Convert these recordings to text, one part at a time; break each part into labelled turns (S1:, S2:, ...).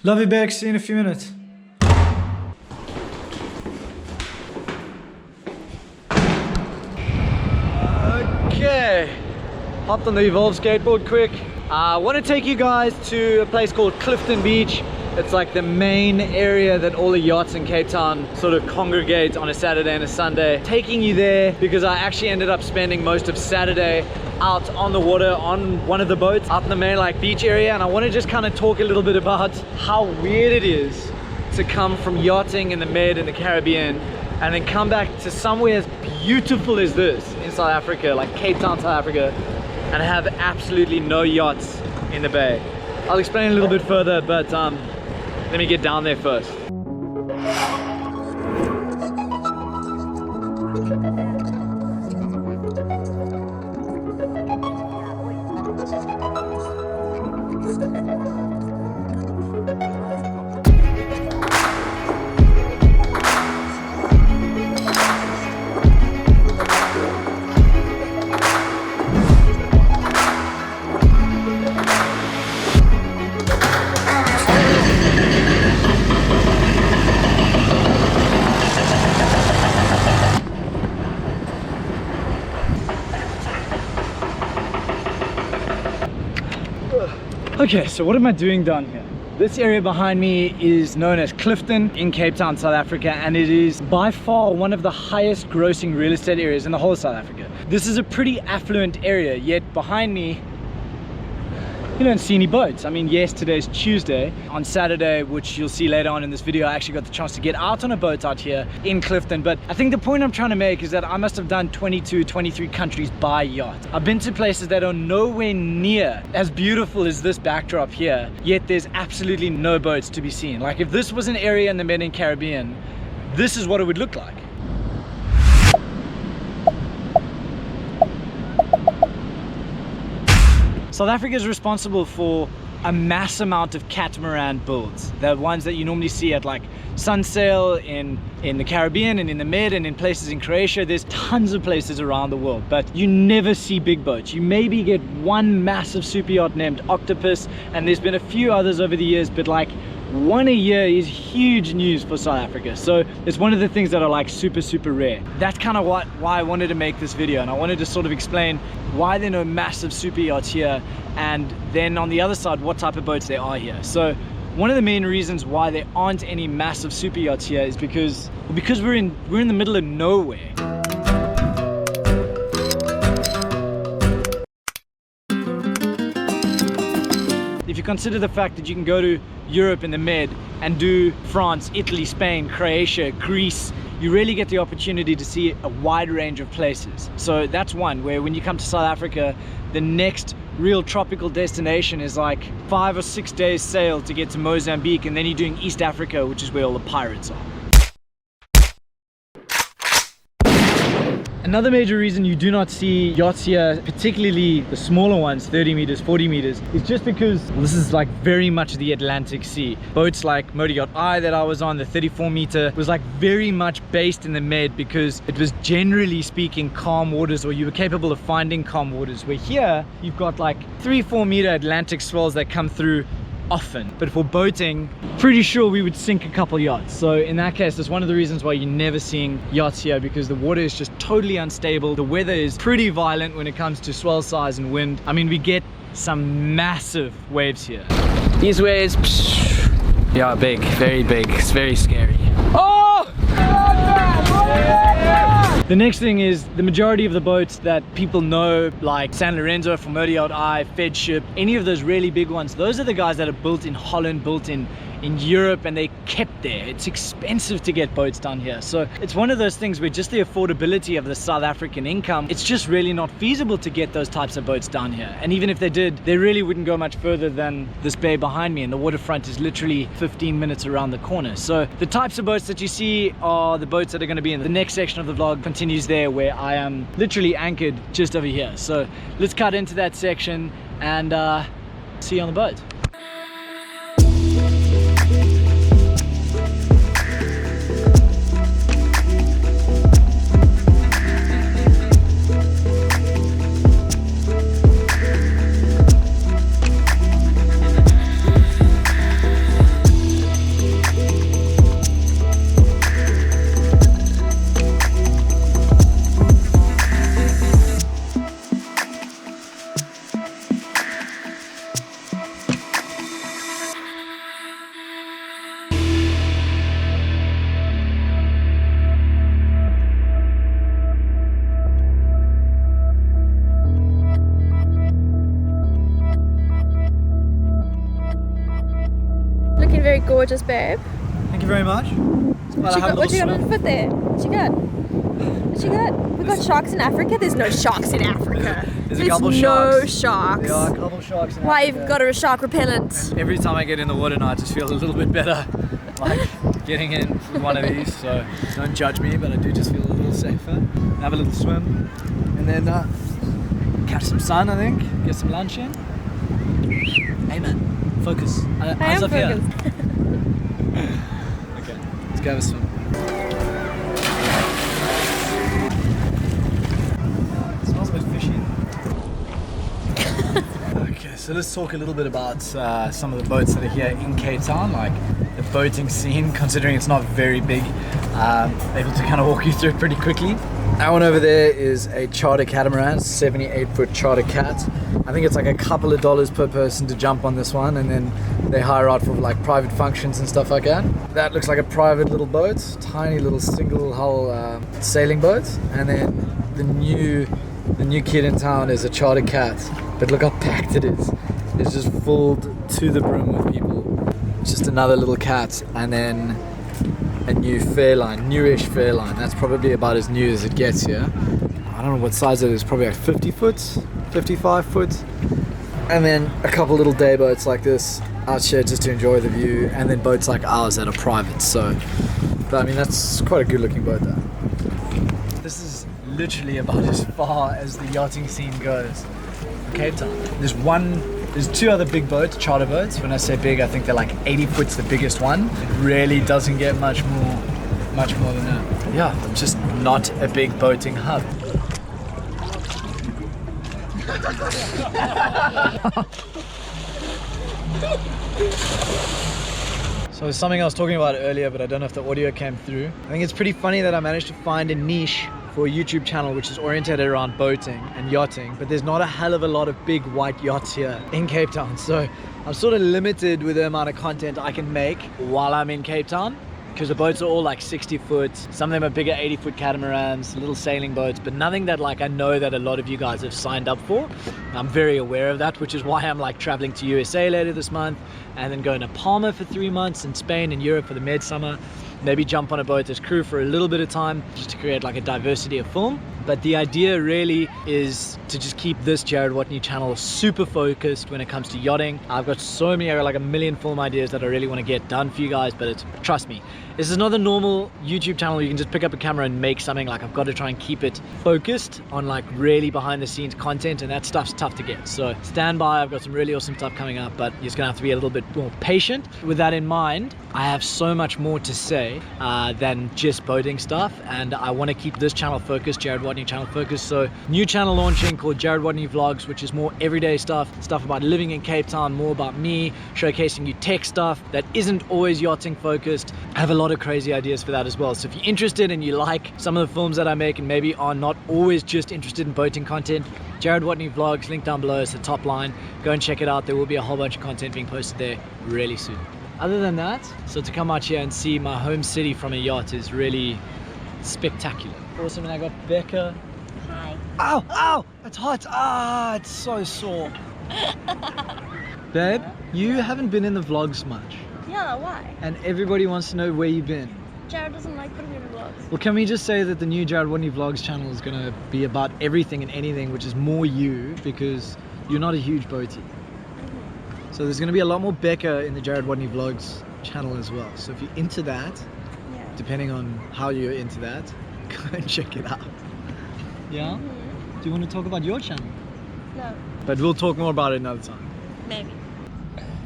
S1: Love you back, see you in a few minutes. Okay, hopped on the Evolve skateboard quick. I want to take you guys to a place called Clifton Beach. It's like the main area that all the yachts in Cape Town sort of congregate on a Saturday and a Sunday. Taking you there because I actually ended up spending most of Saturday out on the water on one of the boats out in the main like beach area, and I want to just kind of talk a little bit about how weird it is to come from yachting in the Med in the Caribbean and then come back to somewhere as beautiful as this in South Africa, like Cape Town, South Africa, and have absolutely no yachts in the bay. I'll explain a little bit further, but let me get down there first. Okay, so what am I doing down here? This area behind me is known as Clifton in Cape Town, South Africa, and it is by far one of the highest grossing real estate areas in the whole of South Africa. This is a pretty affluent area, yet behind me you don't see any boats. I mean, yes, today's Tuesday. On Saturday, which you'll see later on in this video, I actually got the chance to get out on a boat out here in Clifton. But I think the point I'm trying to make is that I must have done 22, 23 countries by yacht. I've been to places that are nowhere near as beautiful as this backdrop here, yet there's absolutely no boats to be seen. Like if this was an area in the Mediterranean Caribbean, this is what it would look like. South Africa is responsible for a mass amount of catamaran builds. The ones that you normally see at like Sunsail in the Caribbean and in the Med and in places in Croatia. There's tons of places around the world, but you never see big boats. You maybe get one massive super yacht named Octopus, and there's been a few others over the years, but like one a year is huge news for South Africa. So it's one of the things that are like super rare. That's kind of why I wanted to make this video, and I wanted to sort of explain why there are no massive super yachts here, and then on the other side what type of boats there are here. So one of the main reasons why there aren't any massive super yachts here is because we're in the middle of nowhere. If you consider the fact that you can go to Europe in the Med and do France, Italy, Spain, Croatia, Greece, you really get the opportunity to see a wide range of places. So that's one where when you come to South Africa, the next real tropical destination is like 5 or 6 days sail to get to Mozambique, and then you're doing East Africa, which is where all the pirates are. Another major reason you do not see yachts here, particularly the smaller ones, 30 meters, 40 meters, is just because this is like very much the Atlantic Sea. Boats like Motor Yacht I that I was on, the 34 meter, was like very much based in the Med because it was generally speaking calm waters, or you were capable of finding calm waters, where here you've got like 3-4 meter Atlantic swells that come through often. But for boating, pretty sure we would sink a couple yachts. So in that case, that's one of the reasons why you're never seeing yachts here, because the water is just totally unstable. The weather is pretty violent when it comes to swell size and wind. I mean, we get some massive waves here. These waves, yeah, big, very big. It's very scary. Oh! The next thing is the majority of the boats that people know, like San Lorenzo from Motor Yacht I, Fedship, any of those really big ones, those are the guys that are built in Holland, built in Europe, and they kept there. It's expensive to get boats down here. So it's one of those things where just the affordability of the South African income, it's just really not feasible to get those types of boats down here. And even if they did, they really wouldn't go much further than this bay behind me, and the waterfront is literally 15 minutes around the corner. So the types of boats that you see are the boats that are going to be in the next section of the vlog. Continues there where I am literally anchored just over here. So let's cut into that section and see you on the boat.
S2: gorgeous, babe.
S1: Thank you very much.
S2: What you got on foot there? What you got? What you got? We got sharks in Africa? There's no sharks in Africa.
S1: There's a couple
S2: no
S1: sharks. There are a couple sharks in
S2: Why,
S1: Africa.
S2: you've got a shark repellent?
S1: Every time I get in the water now, I just feel a little bit better. Like getting in with one of these, so don't judge me, but I do just feel a little safer. Have a little swim, and then catch some sun, I think. Get some lunch in. Hey man, focus. Eyes up here. Okay, let's go have a swim. It smells a bit fishy. Okay, so let's talk a little bit about some of the boats that are here in Cape Town, like the boating scene, considering it's not very big. Able to kind of walk you through it pretty quickly. That one over there is a charter catamaran, 78-foot charter cat. I think it's like a couple of dollars per person to jump on this one, and then they hire out for like private functions and stuff like that. That looks like a private little boat, tiny little single hull sailing boat. And then the new kid in town is a charter cat, but look how packed it is. It's just filled to the brim with people. It's just another little cat, and then a new Fairline, newish Fairline. That's probably about as new as it gets here. I don't know what size it is, probably like 50 foot, 55 foot. And then a couple little day boats like this out here just to enjoy the view, and then boats like ours that are private. So, but I mean, that's quite a good looking boat though. This is literally about as far as the yachting scene goes in Cape Town. There's two other big boats, charter boats. When I say big, I think they're like 80 foot's the biggest one. It really doesn't get much more than that. Yeah, just not a big boating hub. So something I was talking about earlier, but I don't know if the audio came through. I think it's pretty funny that I managed to find a niche for a YouTube channel which is oriented around boating and yachting, but there's not a hell of a lot of big white yachts here in Cape Town. So I'm sort of limited with the amount of content I can make while I'm in Cape Town, because the boats are all like 60 foot, some of them are bigger 80-foot catamarans, little sailing boats, but nothing that like I know that a lot of you guys have signed up for. I'm very aware of that, which is why I'm like traveling to USA later this month, and then going to Palma for 3 months, and Spain and Europe for the midsummer. Maybe jump on a boat as crew for a little bit of time, just to create like a diversity of film. But the idea really is to just keep this Jared Watney channel super focused when it comes to yachting. I've got so many, like a million film ideas that I really want to get done for you guys, but trust me, this is not the normal YouTube channel where you can just pick up a camera and make something. Like, I've got to try and keep it focused on like really behind the scenes content, and that stuff's tough to get. So stand by, I've got some really awesome stuff coming up, but you're just gonna have to be a little bit more patient. With that in mind, I have so much more to say than just boating stuff, and I want to keep this channel focused, Jared Watney channel focused. So new channel launching called Jared Watney Vlogs, which is more everyday stuff about living in Cape Town, more about me, showcasing you tech stuff that isn't always yachting focused. I have a lot of crazy ideas for that as well. So if you're interested and you like some of the films that I make and maybe are not always just interested in boating content, Jared Watney Vlogs, link down below is the top line. Go and check it out. There will be a whole bunch of content being posted there really soon. Other than that, so to come out here and see my home city from a yacht is really spectacular. Awesome. And I got Becca.
S2: Hi.
S1: Ow, ow, it's hot. Ah, it's so sore. Babe, you haven't been in the vlogs much.
S2: Yeah, why?
S1: And everybody wants to know where you've been.
S2: Jared doesn't like putting in vlogs.
S1: Well, can we just say that the new Jared Watney Vlogs channel is going to be about everything and anything, which is more you, because you're not a huge boatie. So there's going to be a lot more Becca in the Jared Watney Vlogs channel as well. So if you're into that, depending on how you're into that, go and check it out. Yeah? Do you want to talk about your channel?
S2: No.
S1: But we'll talk more about it another time.
S2: Maybe.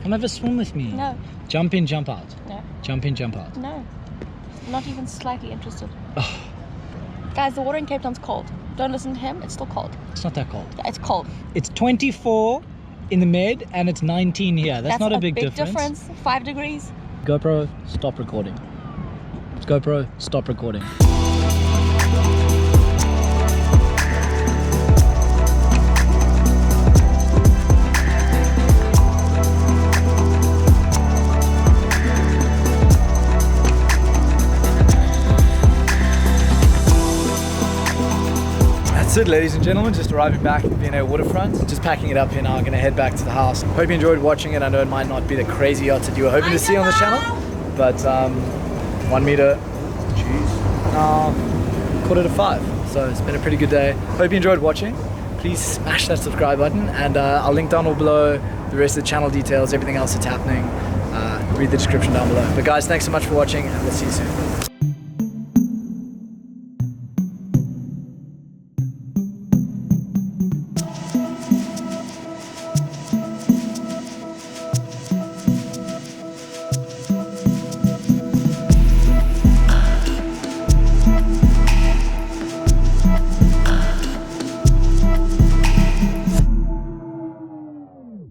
S1: Come have a swim with me.
S2: No.
S1: Jump in, jump out.
S2: No.
S1: Jump in, jump out.
S2: No. Not even slightly interested. Guys, the water in Cape Town's cold. Don't listen to him, it's still cold.
S1: It's not that cold.
S2: Yeah, it's cold.
S1: It's 24 in the mid and it's 19 here. That's not a big difference.
S2: 5 degrees.
S1: GoPro, stop recording. GoPro, stop recording. That's it, ladies and gentlemen, just arriving back at V&A Waterfront, just packing it up here now, gonna head back to the house. Hope you enjoyed watching it. I know it might not be the crazy yachts that you were hoping to see on the channel, but 1 meter, jeez, now 4:45. So it's been a pretty good day. Hope you enjoyed watching. Please smash that subscribe button, and I'll link down below the rest of the channel details, everything else that's happening. Read the description down below. But guys, thanks so much for watching, and we'll see you soon.